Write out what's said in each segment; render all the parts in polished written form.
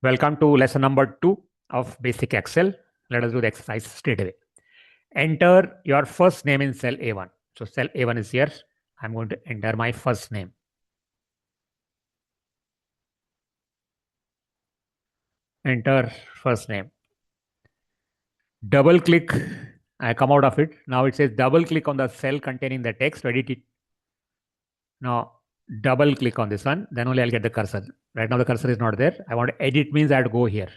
Welcome to lesson number 2 of basic Excel. Let us do the exercise straight away. Enter your first name in cell A1. So cell A1 is here. I'm going to enter my first name. Enter first name. Double click. I come out of it. Now it says double click on the cell containing the text. Edit it. Now double click on this one. Then only I'll get the cursor. Right now the cursor is not there. I want to edit means I have to go here.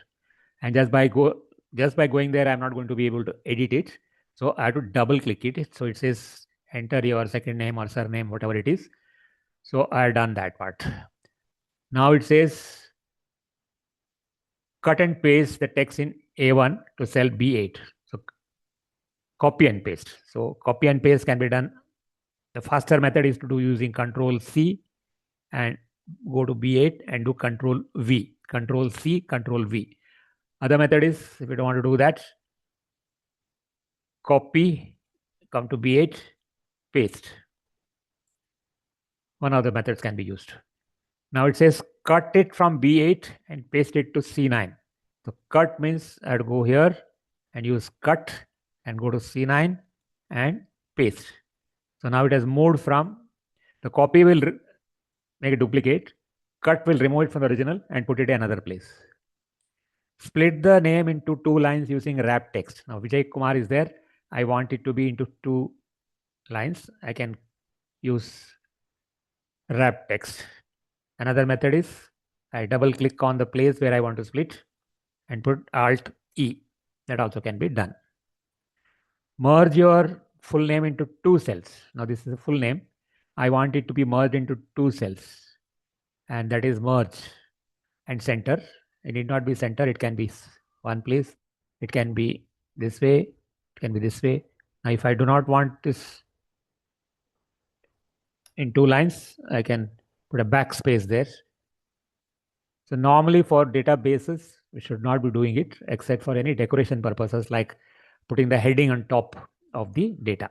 And just by going there, I'm not going to be able to edit it. So I have to double click it. So it says enter your second name or surname, whatever it is. So I have done that part. Now it says cut and paste the text in A1 to cell B8. So copy and paste. So copy and paste can be done. The faster method is to do using Control C and go to B8 and do Control V. Control C, Control V. Other method is, if you don't want to do that, copy, come to B8, paste. One of the methods can be used. Now it says cut it from B8 and paste it to C9. So cut means I have to go here and use cut and go to C9 and paste. So now it has moved from, the copy will make a duplicate, cut will remove it from the original and put it in another place. Split the name into 2 lines using wrap text. Now Vijay Kumar is there. I want it to be into 2 lines. I can use wrap text. Another method is I double click on the place where I want to split and put Alt E. That also can be done. Merge your full name into 2 cells. Now this is a full name. I want it to be merged into 2 cells. And that is merge and center. It need not be center. It can be one place. It can be this way. It can be this way. Now if I do not want this in 2 lines, I can put a backspace there. So normally for databases, we should not be doing it except for any decoration purposes like putting the heading on top of the data.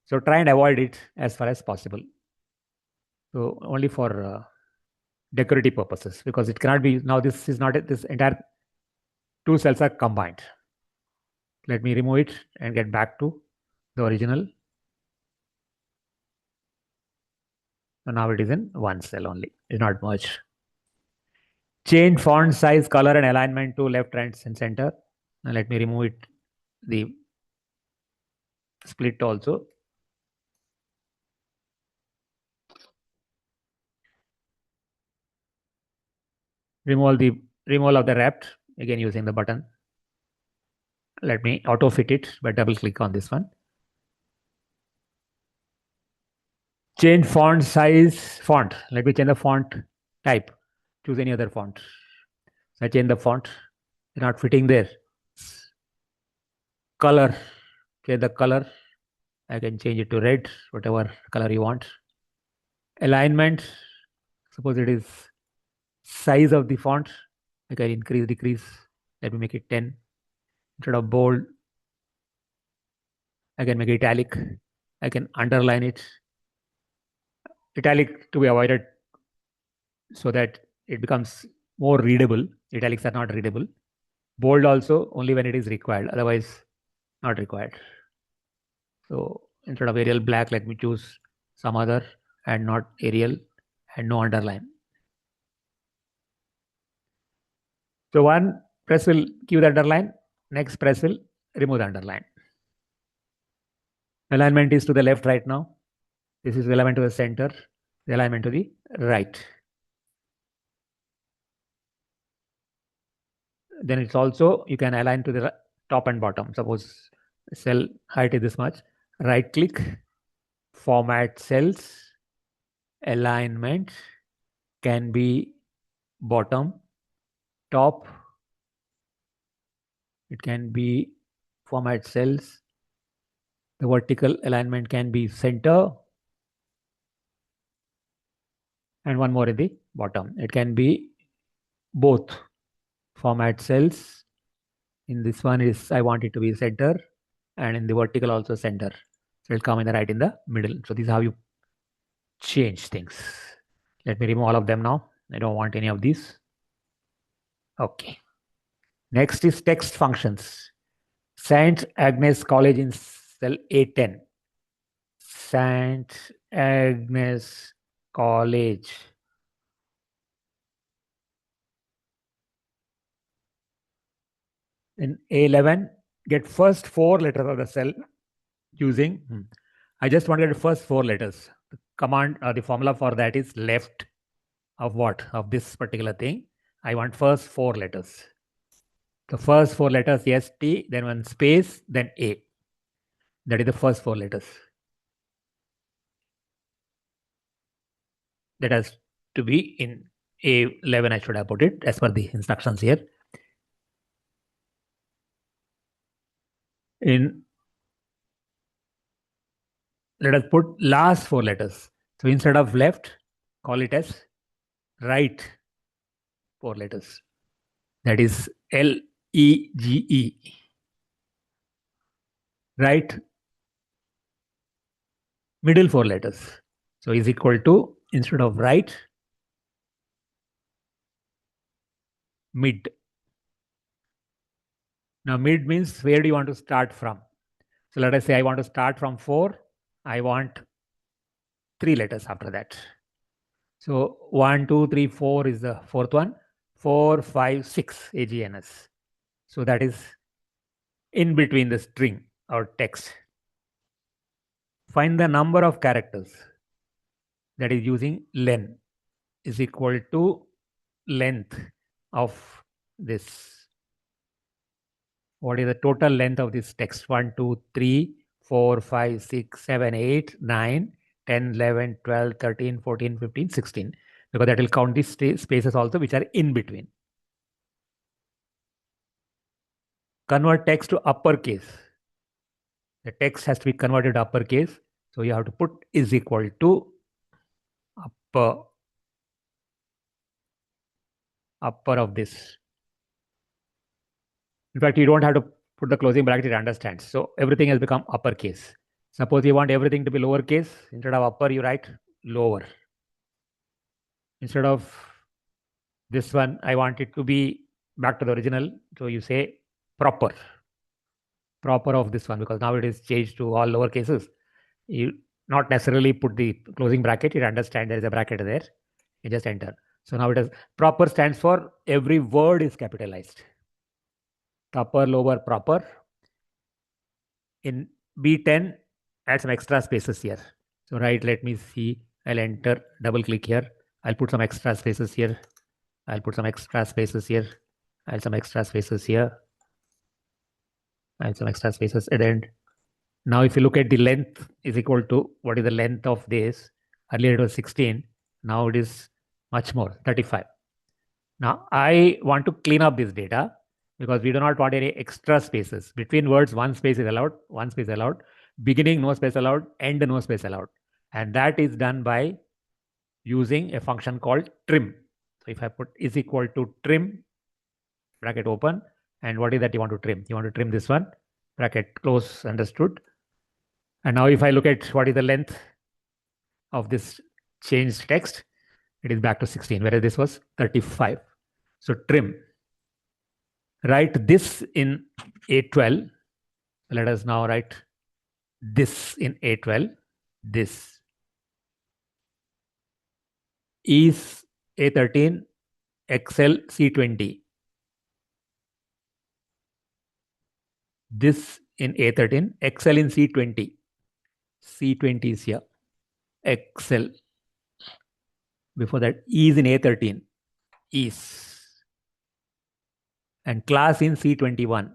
So try and avoid it as far as possible. So only for decorative purposes, because it cannot be, now this is not, this entire 2 cells are combined. Let me remove it and get back to the original. So now it is in 1 cell only, it's not merged. Change font size, color and alignment to left, right and center. Now let me remove it, the split also. Removal of the wrapped, again using the button. Let me auto fit it by double click on this one. Change font size, font. Let me change the font type. Choose any other font. So I change the font. It's not fitting there. Color. Change the color. I can change it to red, whatever color you want. Alignment. Suppose it is size of the font. I can increase, decrease. Let me make it 10. Instead of bold, I can make it italic. I can underline it. Italic to be avoided so that it becomes more readable. Italics are not readable. Bold also only when it is required, otherwise not required. So instead of Arial black, let me choose some other and not Arial and no underline. So one press will give the underline, next press will remove the underline. Alignment is to the left right now. This is the alignment to the center, the alignment to the right. Then it's also, you can align to the top and bottom. Suppose cell height is this much. Right click, format cells, alignment can be bottom, top. It can be format cells. The vertical alignment can be center. And one more in the bottom. It can be both. Format cells. In this one is, I want it to be center. And in the vertical also center. So it'll come in the right in the middle. So this is how you change things. Let me remove all of them now. I don't want any of these. Okay. Next is text functions. Saint Agnes College in cell A10. Saint Agnes College. In A11, get first 4 letters of the cell using. I just wanted the first 4 letters. The command or the formula for that is left of what? Of this particular thing. I want first 4 letters. The first 4 letters, ST, then one space, then A. That is the first 4 letters. That has to be in A11, I should have put it as per the instructions here. Let us put last 4 letters. So instead of left, call it as right 4 letters. That is LEGE. Right middle 4 letters. So is equal to, instead of right, mid. Now mid means where do you want to start from? So let us say I want to start from 4. I want 3 letters after that. So 1, 2, 3, 4 is the fourth one. 4, 5, 6 AGNS. So that is in between the string or text. Find the number of characters that is using len is equal to length of this. What is the total length of this text? 1, 2, 3, 4, 5, 6, 7, 8, 9, 10, 11, 12, 13, 14, 15, 16. Because that will count these spaces also which are in between. Convert text to uppercase. The text has to be converted to uppercase. So you have to put is equal to upper of this. In fact, you don't have to put the closing bracket, it understands. So everything has become uppercase. Suppose you want everything to be lowercase. Instead of upper, you write lower. Instead of this one, I want it to be back to the original. So you say proper of this one, because now it is changed to all lower cases. You not necessarily put the closing bracket. You understand there is a bracket there. You just enter. So now it is proper stands for every word is capitalized. Upper, lower, proper. In B10, add some extra spaces here. So right, let me see. I'll enter, double click here. I'll put some extra spaces here. I'll put some extra spaces here. I'll some extra spaces here. I'll some extra spaces at the end. Now, if you look at the length is equal to, what is the length of this? Earlier it was 16. Now it is much more, 35. Now, I want to clean up this data because we do not want any extra spaces. Between words, one space is allowed, one space allowed. Beginning, no space allowed. End, no space allowed. And that is done by using a function called trim. So if I put is equal to trim, bracket open, and what is that you want to trim? You want to trim this one, bracket close, understood. And now if I look at what is the length of this changed text, it is back to 16, whereas this was 35. So trim. Write this in A12. Let us now write this in A12. This is A13, Excel C20. This in A13, Excel in C20. C20 is here. Excel. Before that, is in A13. Is. And class in C21.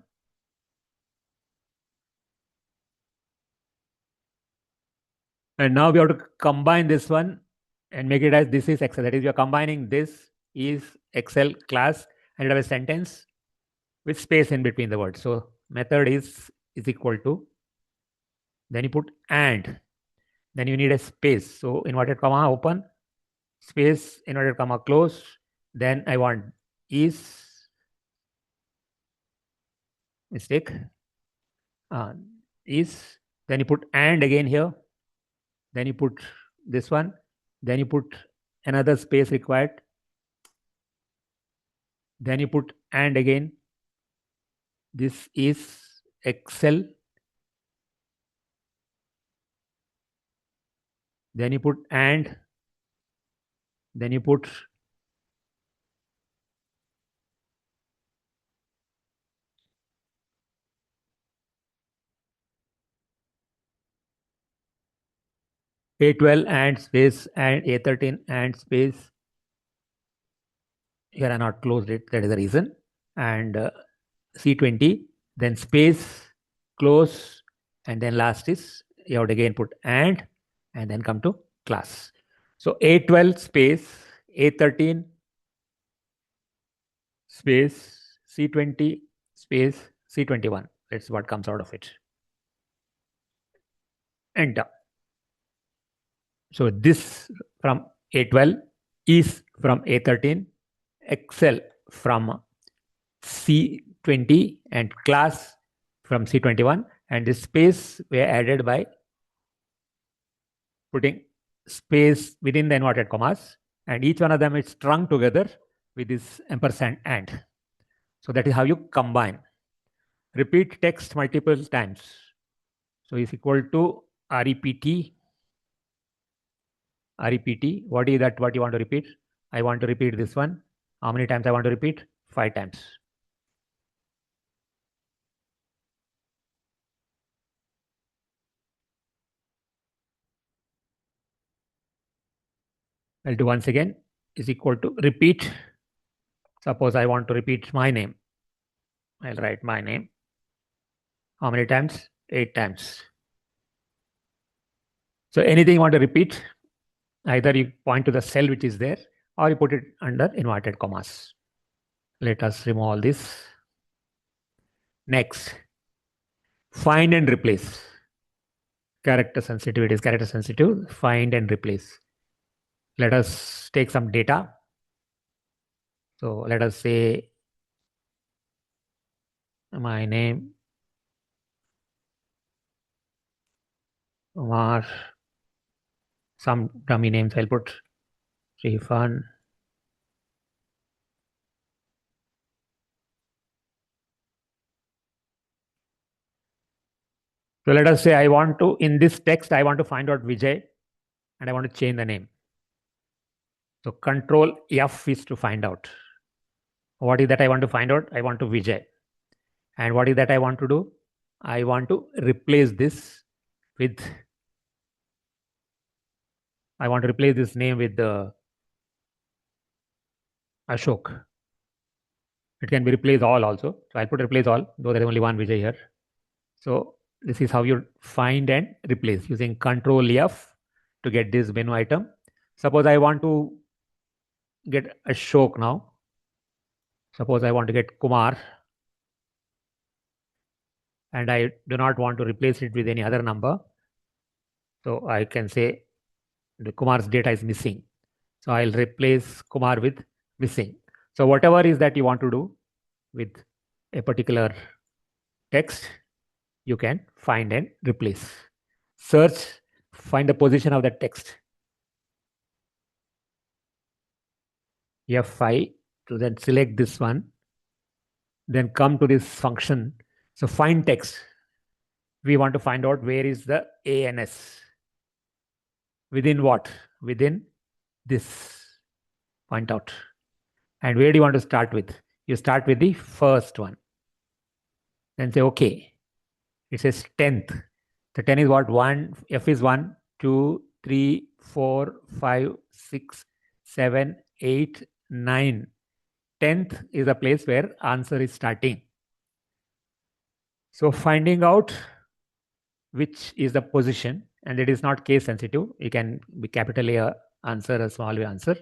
And now we have to combine this one and make it as this is Excel. That is, we are combining this is Excel class and it have a sentence with space in between the words. So method is equal to, then you put and, then you need a space. So inverted comma open, space, inverted comma close. Then I want is, mistake, is, then you put and again here, then you put this one, then you put another space required, Then you put and again. This is Excel. Then you put and. Then you put A12 and space and A13 and space. Here I not closed it. That is the reason. And C20, then space, close, and then last is you have to again put and then come to class. So A12 space, A13 space, C20 space, C21. That's what comes out of it. Enter. So this from A12 is from A13, Excel from C20 and class from C21, and this space were added by putting space within the inverted commas, and each one of them is strung together with this ampersand and. So that is how you combine. Repeat text multiple times. So is equal to REPT. REPT. What is that? What you want to repeat? I want to repeat this one. How many times I want to repeat? 5 times. I'll do once again. Is equal to repeat. Suppose I want to repeat my name. I'll write my name. How many times? 8 times. So anything you want to repeat, either you point to the cell which is there or you put it under inverted commas. Let us remove all this. Next, find and replace. Character sensitivity is character sensitive. Find and replace. Let us take some data. So let us say my name, or some dummy names I'll put. Refund. So let us say I want to, in this text, I want to find out Vijay and I want to change the name. So Control F is to find out. What is that I want to find out? I want to Vijay. And what is that I want to do? I want to replace this with, I want to replace this name with the Ashok. It can be replaced all also. So I'll put replace all, though there is only one Vijay here. So this is how you find and replace using Control F to get this menu item. Suppose I want to get Ashok now. Suppose I want to get Kumar. And I do not want to replace it with any other number. So I can say the Kumar's data is missing. So I'll replace Kumar with missing. So whatever is that you want to do with a particular text, you can find and replace. Search, find the position of the text. F5 to then select this one. Then come to this function. So find text. We want to find out where is the ANS. Within what? Within this. Point out. And where do you want to start with? You start with the first one. Then say OK. It says 10th. The 10 is what? 1. F is 1, 2, 3, 4, 5, 6, 7, 8, 9. 10th is the place where answer is starting. So finding out which is the position, and it is not case sensitive. You can be capital A answer, a small a answer.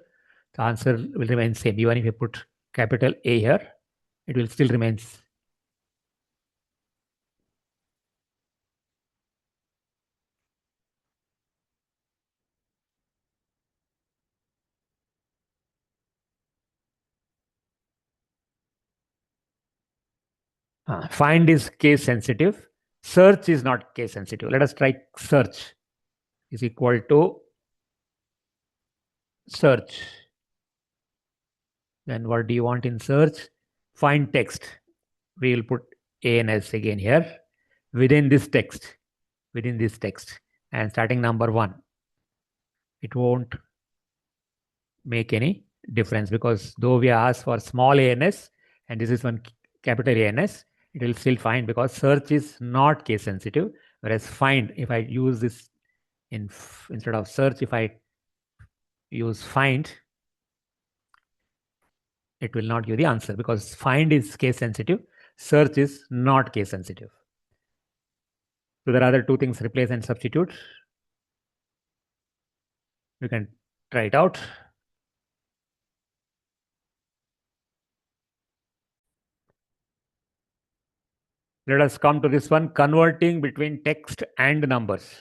The answer will remain same. Even if you put capital A here, it will still remain. Find is case sensitive. Search is not case sensitive. Let us try search is equal to search. Then what do you want in search? Find text. We will put ANS again here within this text, and starting number 1. It won't make any difference because though we ask for small ANS and this is one capital ANS, it will still find because search is not case sensitive, whereas find, if I use this instead of search, if I use find, it will not give the answer because find is case sensitive, search is not case sensitive. So there are other two things, replace and substitute. You can try it out. Let us come to this one, converting between text and numbers.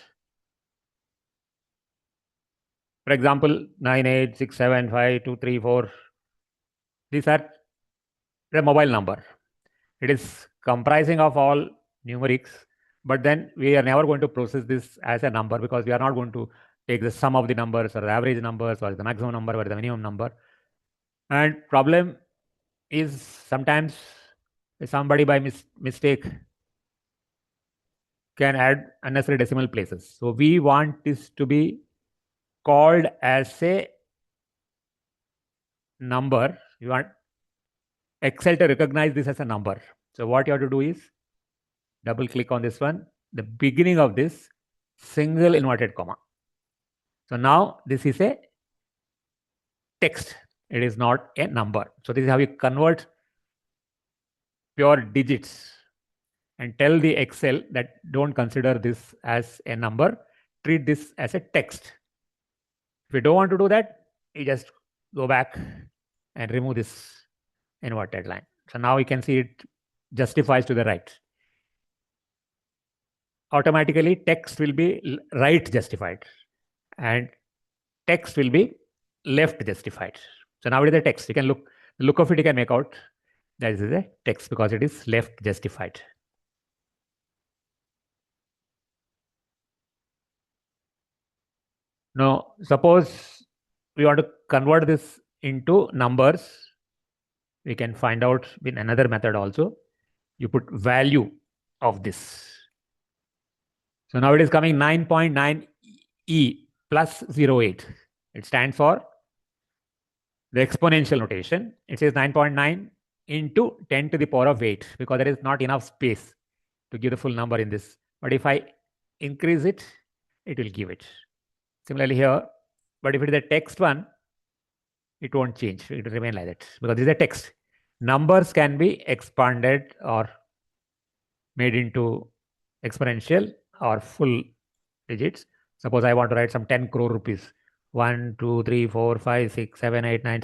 For example, 98675234. These are the mobile number. It is comprising of all numerics, but then we are never going to process this as a number because we are not going to take the sum of the numbers or the average numbers or the maximum number or the minimum number. And problem is sometimes somebody by mistake can add unnecessary decimal places. So we want this to be called as a number. You want Excel to recognize this as a number. So what you have to do is double click on this one, the beginning of this single inverted comma. So now this is a text. It is not a number. So this is how you convert pure digits and tell the Excel that don't consider this as a number, treat this as a text. If you don't want to do that, you just go back and remove this inverted line. So now you can see it justifies to the right. Automatically text will be right justified and text will be left justified. So now it is a text. You can look of it, you can make out that is a text because it is left justified. Now, suppose we want to convert this into numbers. We can find out in another method also. You put value of this. So now it is coming 9.9e plus 0.8. It stands for the exponential notation. It says 9.9 into 10 to the power of 8 because there is not enough space to give the full number in this. But if I increase it, it will give it. Similarly here, but if it is a text one, it won't change. It will remain like that because this is a text. Numbers can be expanded or made into exponential or full digits. Suppose I want to write some 10 crore rupees. 1, 2, 3, 4, 5, 6, 7, 8, 9.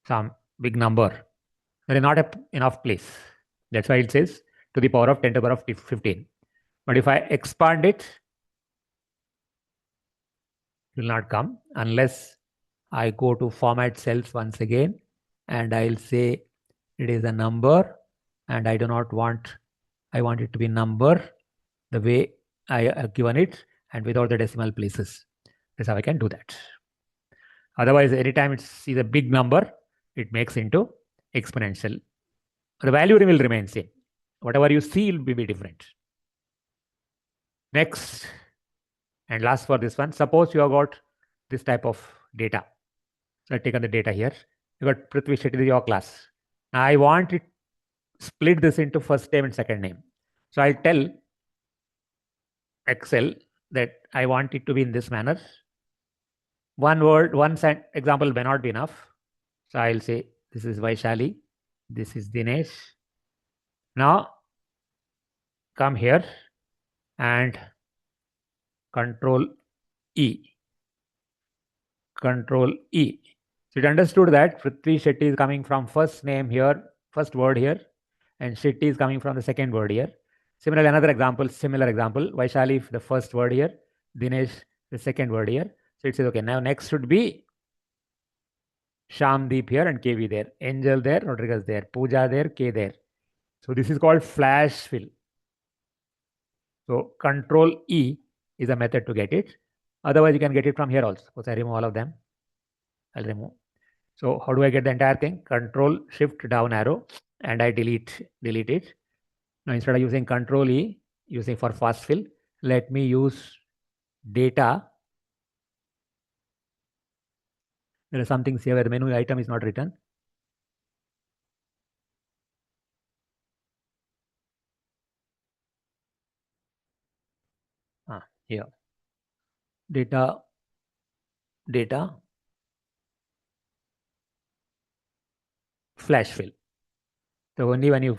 Some big number. There is not enough place. That's why it says to the power of 10 to the power of 15. But if I expand it, it will not come unless I go to format cells once again and I'll say it is a number and I want it to be number the way I have given it and without the decimal places. That's how I can do that. Otherwise, anytime it sees a big number, it makes into exponential. The value will remain same. Whatever you see will be different. Next and last for this one, suppose you have got this type of data. So I've taken the data here. You got Prithvi Shetty, your class. Now I want it split this into first name and second name. So I'll tell Excel that I want it to be in this manner. One word, one example may not be enough. So I'll say this is Vaishali, this is Dinesh. Now come here and Control E. Control E. So it understood that Prithvi Shetty is coming from first name here, first word here, and Shetty is coming from the second word here. Similarly, another example, similar example, Vaishali, the first word here, Dinesh, the second word here. So it says, okay, now next should be Shamdeep here and KV there, Angel there, Rodriguez there, Pooja there, K there. So this is called flash fill. So Control E is a method to get it. Otherwise, you can get it from here also. Suppose I remove all of them. I'll remove. So how do I get the entire thing? Control Shift down arrow, and I delete it. Now instead of using Control E, using for fast fill, let me use data. There are some things here where the menu item is not written. Here, data flash fill. So only when you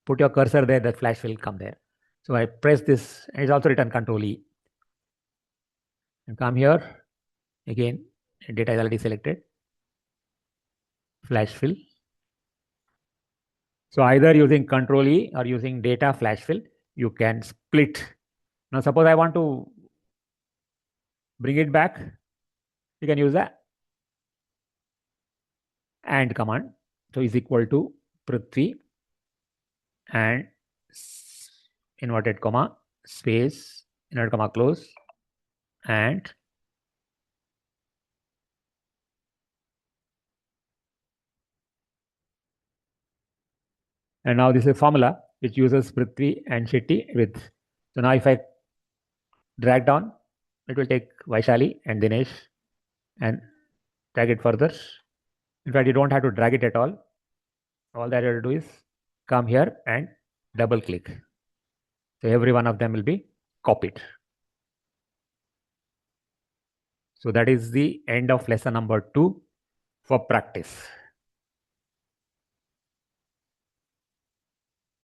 put your cursor there, that flash will come there. So I press this, and it's also written Control E. And come here, again, data is already selected, flash fill. So either using Control E or using data flash fill, you can split. Now suppose I want to bring it back, you can use the AND command. So is equal to Prithvi and inverted comma space inverted comma close and now this is a formula which uses Prithvi and Shetty with. So now if I drag down, it will take Vaishali and Dinesh and drag it further. In fact, you don't have to drag it at all. All that you have to do is come here and double click. So every one of them will be copied. So that is the end of lesson number 2 for practice.